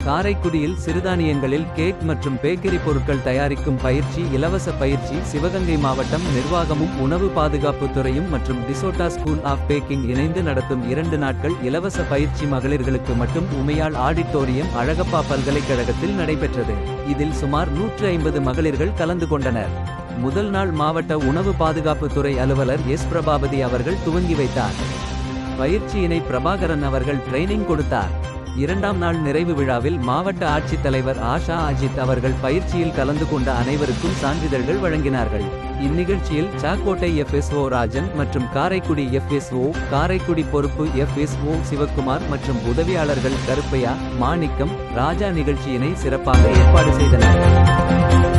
காரைக்குடியில் சிறுதானியங்களில் கேக் மற்றும் பேக்கரி பொருட்கள் தயாரிக்கும் பயிற்சி இலவச பயிற்சி சிவகங்கை மாவட்டம் நிர்வாகமும் உணவு பாதுகாப்புத் துறையும் மற்றும் டிசோட்டா ஸ்கூல் ஆஃப் பேக்கிங் இணைந்து நடத்தும் 2 நாட்கள் இலவச பயிற்சி மகளிர்களுக்கு மட்டும் உமையாள் ஆடிட்டோரியம் அழகப்பா பல்கலைக்கழகத்தில் நடைபெற்றது. இதில் சுமார் 150 மகளிர்கள் கலந்து கொண்டனர். முதல் நாள் மாவட்ட உணவு பாதுகாப்புத் துறை அலுவலர் எஸ் பிரபாபதி அவர்கள் துவங்கி வைத்தார். பயிற்சியினை பிரபாகரன் அவர்கள் ட்ரைனிங் கொடுத்தார். 2ஆம் நாள் நிறைவு விழாவில் மாவட்ட ஆட்சித்தலைவர் ஆஷா அஜித் அவர்கள் பயிற்சியில் கலந்து கொண்ட அனைவருக்கும் சான்றிதழ்கள் வழங்கினார்கள். இந்நிகழ்ச்சியில் சாக்கோட்டை FSO ராஜன் மற்றும் காரைக்குடி FSO காரைக்குடி பொறுப்பு FSO சிவக்குமார் மற்றும் உதவியாளர்கள் கருப்பையா, மாணிக்கம், ராஜா நிகழ்ச்சியினை சிறப்பாக ஏற்பாடு செய்தனர்.